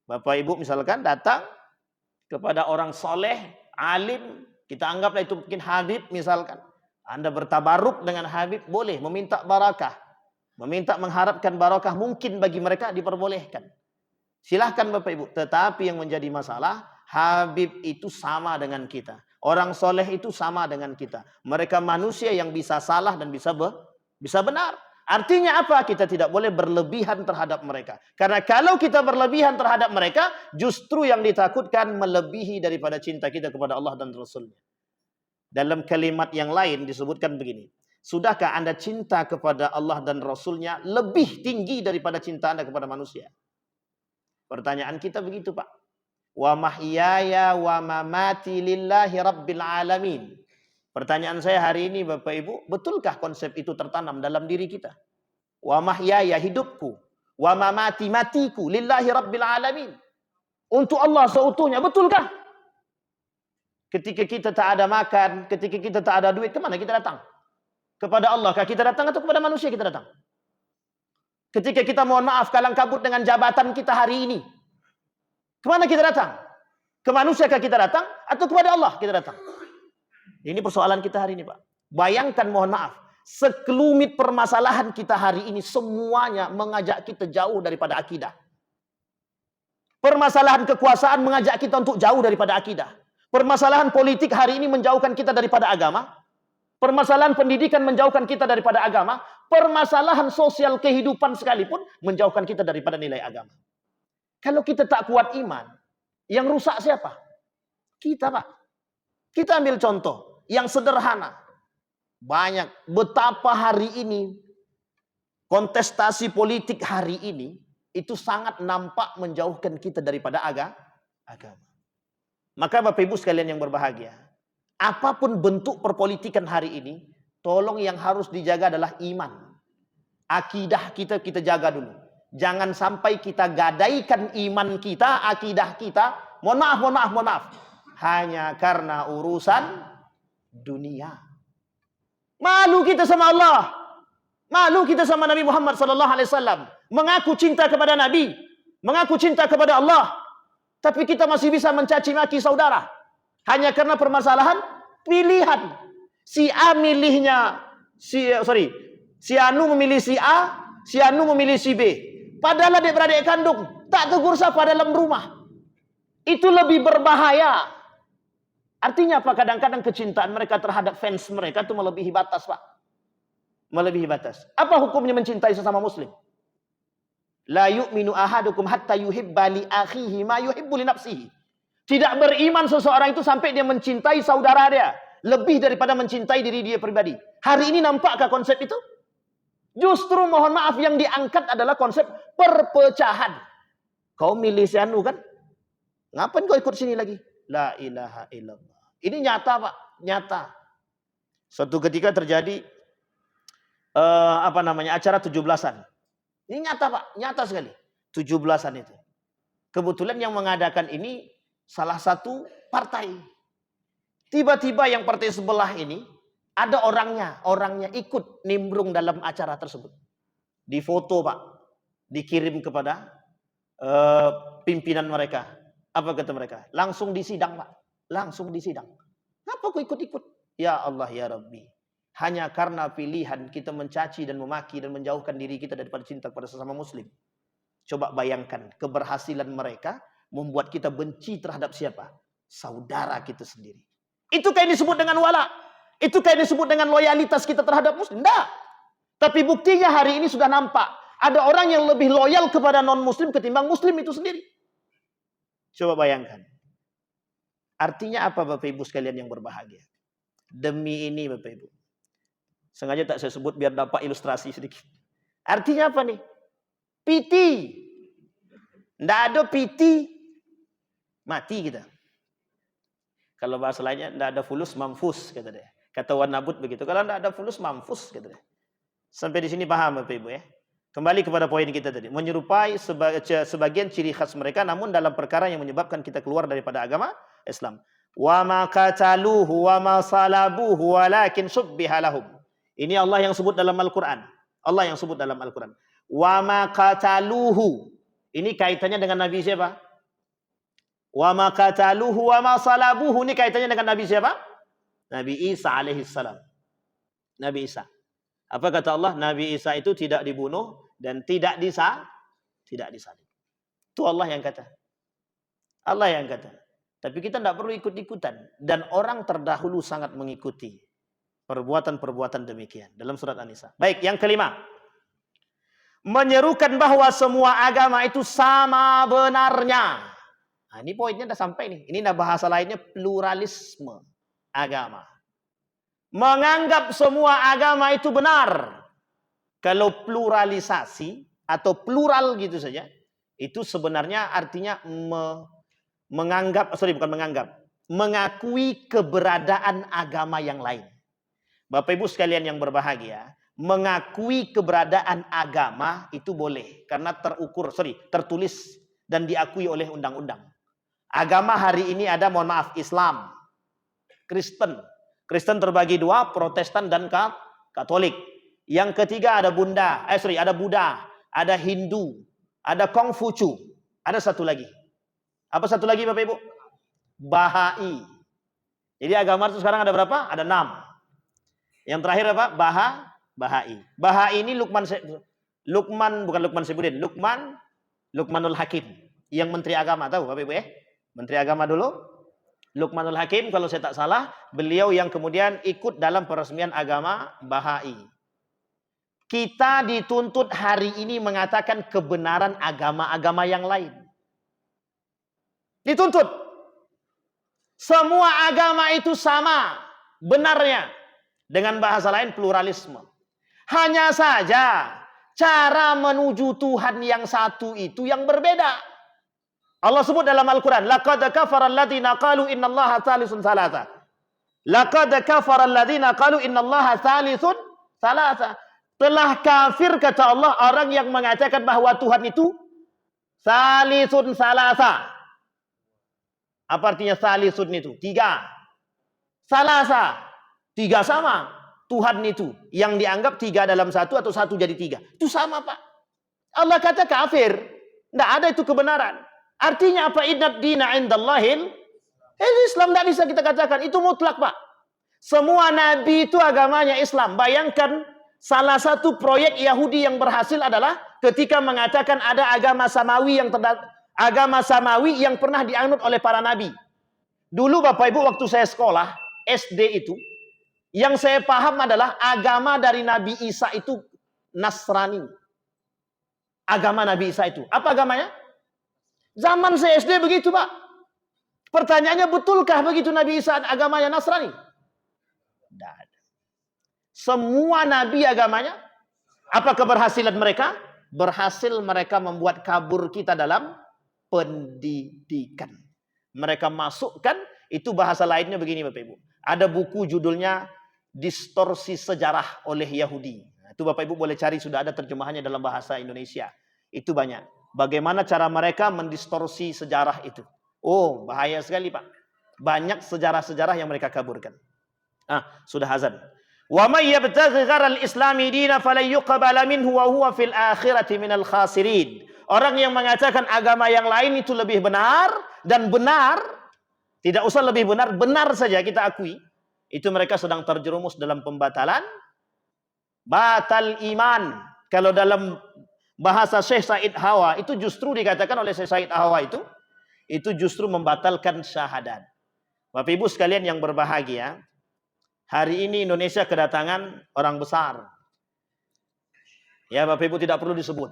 Bapak Ibu misalkan datang kepada orang soleh, alim, kita anggaplah itu mungkin Habib misalkan. Anda bertabaruk dengan Habib, boleh meminta barakah. Meminta mengharapkan barakah mungkin bagi mereka diperbolehkan. Silahkan Bapak Ibu. Tetapi yang menjadi masalah, Habib itu sama dengan kita. Orang soleh itu sama dengan kita. Mereka manusia yang bisa salah dan bisa benar. Artinya apa? Kita tidak boleh berlebihan terhadap mereka. Karena kalau kita berlebihan terhadap mereka, justru yang ditakutkan melebihi daripada cinta kita kepada Allah dan Rasulnya. Dalam kalimat yang lain disebutkan begini. Sudahkah Anda cinta kepada Allah dan Rasulnya lebih tinggi daripada cinta Anda kepada manusia? Pertanyaan kita begitu, Pak. Wa mahyaya wa mamati lillahi rabbil alamin. Pertanyaan saya hari ini Bapak Ibu, betulkah konsep itu tertanam dalam diri kita? Wa mahyaya, hidupku, wa mamati, matiku, lillahi rabbil alamin. Untuk Allah seutuhnya, betulkah? Ketika kita tak ada makan, ketika kita tak ada duit, kemana kita datang? Kepada Allah kah kita datang atau kepada manusia kita datang? Ketika kita mohon maaf kalang kabut dengan jabatan kita hari ini, kemana kita datang? Ke manusia kah kita datang atau kepada Allah kita datang? Ini persoalan kita hari ini, Pak. Bayangkan, mohon maaf, sekelumit permasalahan kita hari ini semuanya mengajak kita jauh daripada akidah. Permasalahan kekuasaan mengajak kita untuk jauh daripada akidah. Permasalahan politik hari ini menjauhkan kita daripada agama. Permasalahan pendidikan menjauhkan kita daripada agama. Permasalahan sosial kehidupan sekalipun menjauhkan kita daripada nilai agama. Kalau kita tak kuat iman, yang rusak siapa? Kita, Pak. Kita ambil contoh. yang sederhana. Banyak. Betapa hari ini kontestasi politik hari ini itu sangat nampak menjauhkan kita daripada agama. Maka Bapak Ibu sekalian yang berbahagia, apapun bentuk perpolitikan hari ini, tolong yang harus dijaga adalah iman. Akidah kita jaga dulu. Jangan sampai kita gadaikan iman kita, akidah kita, mohon maaf, hanya karena urusan dunia. Malu kita sama Allah. Malu kita sama Nabi Muhammad SAW. Mengaku cinta kepada Nabi. Mengaku cinta kepada Allah. Tapi kita masih bisa mencaci maki saudara. Hanya karena permasalahan pilihan. Si A milihnya, si Anu memilih si A, si Anu memilih si B. Padahal adik-beradik kandung. Tak tegur sapa dalam rumah. Itu lebih berbahaya. Artinya apa? Kadang-kadang kecintaan mereka terhadap fans mereka itu melebihi batas, Pak. Melebihi batas. Apa hukumnya mencintai sesama muslim? La yu'minu ahadukum hatta yuhibba li akhihi ma yuhibbu li nafsihi. Tidak beriman seseorang itu sampai dia mencintai saudara dia lebih daripada mencintai diri dia pribadi. Hari ini nampakkah konsep itu? Justru mohon maaf yang diangkat adalah konsep perpecahan. Kau milih si Anu kan? Ngapain kau ikut sini lagi? La ilaha illallah. Ini nyata, Pak, nyata. Suatu ketika terjadi acara 17-an. Ini nyata, Pak, nyata sekali. 17-an itu. Kebetulan yang mengadakan ini salah satu partai. Tiba-tiba yang partai sebelah ini ada orangnya ikut nimbrung dalam acara tersebut. Difoto, Pak, dikirim kepada pimpinan mereka. Apa kata mereka? Langsung disidang, Pak. Langsung disidang. Kenapa kau ikut-ikut? Ya Allah, ya Rabbi. Hanya karena pilihan kita mencaci dan memaki dan menjauhkan diri kita daripada cinta kepada sesama muslim. Coba bayangkan keberhasilan mereka membuat kita benci terhadap siapa? Saudara kita sendiri. Itu kayak disebut dengan wala. Itu kayak disebut dengan loyalitas kita terhadap muslim. Tidak. Tapi buktinya hari ini sudah nampak. Ada orang yang lebih loyal kepada non-muslim ketimbang muslim itu sendiri. Coba bayangkan. Artinya apa Bapak Ibu sekalian yang berbahagia? Demi ini Bapak Ibu. Sengaja tak saya sebut biar dapat ilustrasi sedikit. Artinya apa nih? Piti. Tidak ada piti. Mati kita. Kalau bahasa lainnya tidak ada fulus mamfus kata dia. Kata Wan Nabut begitu. Kalau tidak ada fulus mamfus kata dia. Sampai di sini paham Bapak Ibu ya. Kembali kepada poin kita tadi. Menyerupai sebagian ciri khas mereka namun dalam perkara yang menyebabkan kita keluar daripada agama Islam. Wa ma qataluhu wa ma salabuhu walakin subbiha lahum. Ini Allah yang sebut dalam Al-Qur'an. Allah yang sebut dalam Al-Qur'an. Wa ma qataluhu. Ini kaitannya dengan Nabi siapa? Wa ma qataluhu wa ma salabuhu. Ini kaitannya dengan Nabi siapa? Nabi Isa alaihi salam. Nabi Isa. Apa kata Allah? Nabi Isa itu tidak dibunuh dan tidak disalib. Itu Allah yang kata. Allah yang kata. Tapi kita tidak perlu ikut-ikutan. Dan orang terdahulu sangat mengikuti perbuatan-perbuatan demikian. Dalam surat An-Nisa. Baik, yang kelima. Menyerukan bahwa semua agama itu sama benarnya. Nah, ini poinnya sudah sampai nih. Ini bahasa lainnya pluralisme agama. Menganggap semua agama itu benar. Kalau pluralisasi atau plural gitu saja, itu sebenarnya artinya mengakui keberadaan agama yang lain. Bapak Ibu sekalian yang berbahagia, mengakui keberadaan agama itu boleh karena tertulis dan diakui oleh undang-undang. Agama hari ini ada, mohon maaf, Islam, Kristen. Kristen terbagi dua, Protestan dan Katolik. Yang ketiga ada Buddha, ada Hindu, ada Kongfucu, ada satu lagi. Apa satu lagi Bapak Ibu? Bahai. Jadi agama itu sekarang ada berapa? Ada 6. Yang terakhir apa? Bahai. Bahai ini Lukmanul Hakim, yang Menteri Agama, tahu Bapak Ibu ya? Menteri Agama dulu. Lukmanul Hakim kalau saya tak salah, beliau yang kemudian ikut dalam peresmian agama Bahai. Kita dituntut hari ini mengatakan kebenaran agama-agama yang lain. Dituntut. Semua agama itu sama. benarnya. Dengan bahasa lain pluralisme. Hanya saja cara menuju Tuhan yang satu itu yang berbeda. Allah sebut dalam Al-Quran, laqad kafara alladziina qalu innallaha tsalisun tsalatsa. Laqad kafara alladziina qalu innallaha tsalisun tsalatsa. Telah kafir kata Allah orang yang mengatakan bahwa Tuhan itu tsalisun tsalatsa. Apa artinya tsalisun itu? Tiga. Tsalatsa. Tiga sama. Tuhan itu yang dianggap tiga dalam satu atau satu jadi tiga. Itu sama, Pak. Allah kata kafir. Tidak ada itu kebenaran. Artinya apa? Innad dina indallahil Islam. Tidak bisa kita katakan. Itu mutlak, Pak. Semua nabi itu agamanya Islam. Bayangkan salah satu proyek Yahudi yang berhasil adalah ketika mengatakan ada agama samawi yang pernah dianut oleh para nabi. Dulu Bapak Ibu waktu saya sekolah SD itu, yang saya paham adalah agama dari Nabi Isa itu Nasrani. Agama Nabi Isa itu. Apa agamanya? Zaman saya SD begitu, Pak. Pertanyaannya, betulkah begitu Nabi Isa agamanya Nasrani? Tidak ada. Semua Nabi agamanya. Apa keberhasilan mereka? Berhasil mereka membuat kabur kita dalam pendidikan. Mereka masukkan, itu bahasa lainnya begini Bapak Ibu. Ada buku judulnya Distorsi Sejarah oleh Yahudi. Itu Bapak Ibu boleh cari, sudah ada terjemahannya dalam bahasa Indonesia. Itu banyak. Bagaimana cara mereka mendistorsi sejarah itu. Oh, bahaya sekali, Pak. Banyak sejarah-sejarah yang mereka kaburkan. Sudah azan. Wa may yabtaghi gharal islami dina falan yuqbala minhu wa huwa fil akhirati minal khasirin. Orang yang mengatakan agama yang lain itu lebih benar dan benar, tidak usah lebih benar, benar saja kita akui. Itu mereka sedang terjerumus dalam pembatalan. Batal iman. Kalau dalam bahasa Syekh Said Hawa, itu justru dikatakan oleh Syekh Said Hawa itu justru membatalkan syahadat. Bapak Ibu sekalian yang berbahagia, hari ini Indonesia kedatangan orang besar. Ya Bapak Ibu tidak perlu disebut.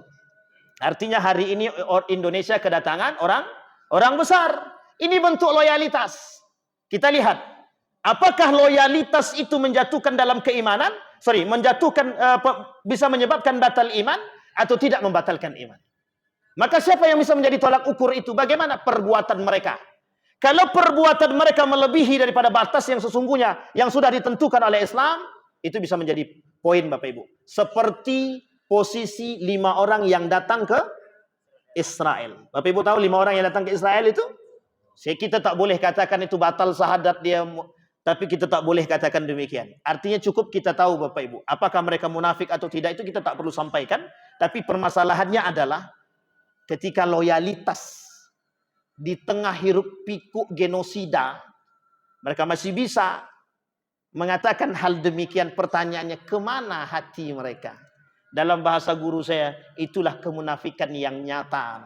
Artinya hari ini Indonesia kedatangan orang besar. Ini bentuk loyalitas. Kita lihat. Apakah loyalitas itu menjatuhkan dalam keimanan? Bisa menyebabkan batal iman atau tidak membatalkan iman? Maka siapa yang bisa menjadi tolak ukur itu? Bagaimana perbuatan mereka? Kalau perbuatan mereka melebihi daripada batas yang sesungguhnya yang sudah ditentukan oleh Islam, itu bisa menjadi poin Bapak Ibu. Seperti posisi 5 orang yang datang ke Israel. Bapak Ibu tahu 5 orang yang datang ke Israel itu? Kita tak boleh katakan itu batal syahadat dia. Tapi kita tak boleh katakan demikian. Artinya cukup kita tahu Bapak Ibu. Apakah mereka munafik atau tidak itu kita tak perlu sampaikan. Tapi permasalahannya adalah ketika loyalitas di tengah hiruk pikuk genosida. Mereka masih bisa mengatakan hal demikian. Pertanyaannya, kemana hati mereka? Dalam bahasa guru saya, itulah kemunafikan yang nyata.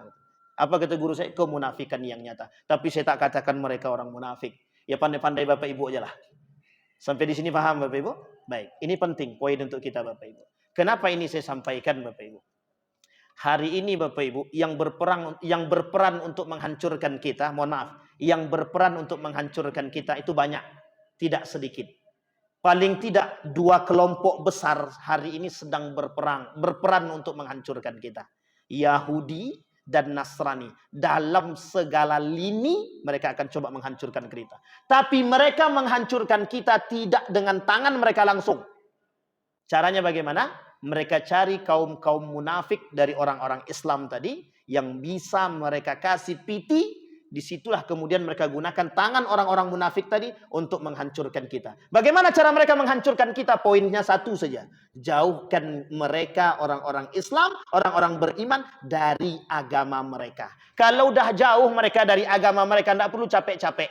Apa kata guru saya? Kemunafikan yang nyata. Tapi saya tak katakan mereka orang munafik. Ya pandai-pandai Bapak Ibu aja lah. Sampai di sini paham Bapak Ibu? Baik, ini penting poin untuk kita Bapak Ibu. Kenapa ini saya sampaikan Bapak Ibu? Hari ini Bapak Ibu yang berperan untuk menghancurkan kita, mohon maaf, yang berperan untuk menghancurkan kita itu banyak, tidak sedikit. Paling tidak 2 kelompok besar hari ini sedang berperan untuk menghancurkan kita. Yahudi dan Nasrani. Dalam segala lini mereka akan coba menghancurkan kita. Tapi mereka menghancurkan kita tidak dengan tangan mereka langsung. Caranya bagaimana? Mereka cari kaum-kaum munafik dari orang-orang Islam tadi yang bisa mereka kasih piti. Disitulah kemudian mereka gunakan tangan orang-orang munafik tadi untuk menghancurkan kita. Bagaimana cara mereka menghancurkan kita? Poinnya satu saja. Jauhkan mereka orang-orang Islam, orang-orang beriman dari agama mereka. Kalau dah jauh mereka dari agama mereka, tidak perlu capek-capek.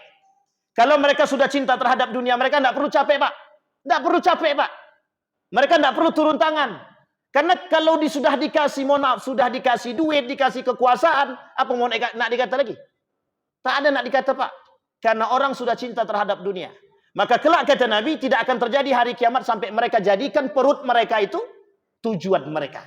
Kalau mereka sudah cinta terhadap dunia mereka, tidak perlu capek Pak. Tidak perlu capek Pak. Mereka tidak perlu turun tangan. Karena kalau sudah dikasih, mohon maaf, sudah dikasih duit, dikasih kekuasaan, apa mau nak dikata lagi? Tak ada nak dikata Pak. Karena orang sudah cinta terhadap dunia. Maka kelak kata Nabi, tidak akan terjadi hari kiamat sampai mereka jadikan perut mereka itu tujuan mereka.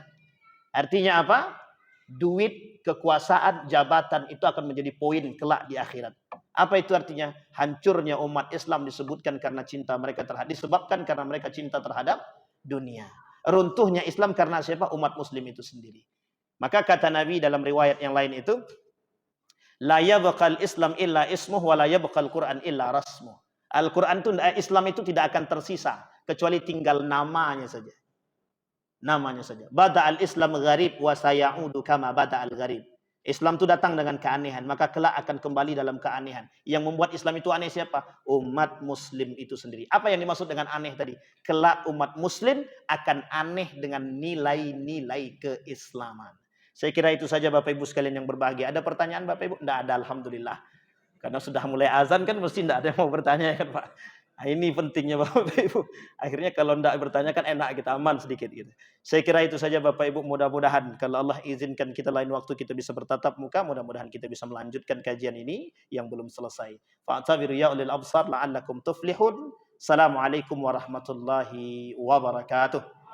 Artinya apa? Duit, kekuasaan, jabatan itu akan menjadi poin kelak di akhirat. Apa itu artinya? Hancurnya umat Islam disebabkan karena cinta mereka terhadap dunia. Runtuhnya Islam karena siapa? Umat Muslim itu sendiri. Maka kata Nabi dalam riwayat yang lain itu, la yabqal Islam illa ismuh wa la yabqal Quran illa rasmuh. Al-Quran itu, Islam itu tidak akan tersisa kecuali tinggal namanya saja. Namanya saja. Bada'al Islam gharib wa sayaudu kama bada'al gharib. Islam itu datang dengan keanehan, maka kelak akan kembali dalam keanehan. Yang membuat Islam itu aneh siapa? Umat Muslim itu sendiri. Apa yang dimaksud dengan aneh tadi? Kelak umat Muslim akan aneh dengan nilai-nilai keislaman. Saya kira itu saja Bapak Ibu sekalian yang berbahagia. Ada pertanyaan Bapak Ibu? Tidak ada, alhamdulillah. Karena sudah mulai azan kan mesti tidak ada yang mau bertanya kan Pak. Nah, ini pentingnya Bapak Ibu. Akhirnya kalau tidak bertanya kan enak, kita aman sedikit gitu. Saya kira itu saja Bapak Ibu. Mudah-mudahan kalau Allah izinkan kita lain waktu kita bisa bertatap muka. Mudah-mudahan kita bisa melanjutkan kajian ini yang belum selesai. Fa'tabiru ya ulil absar la'allakum tuflihun. Assalamualaikum warahmatullahi wabarakatuh.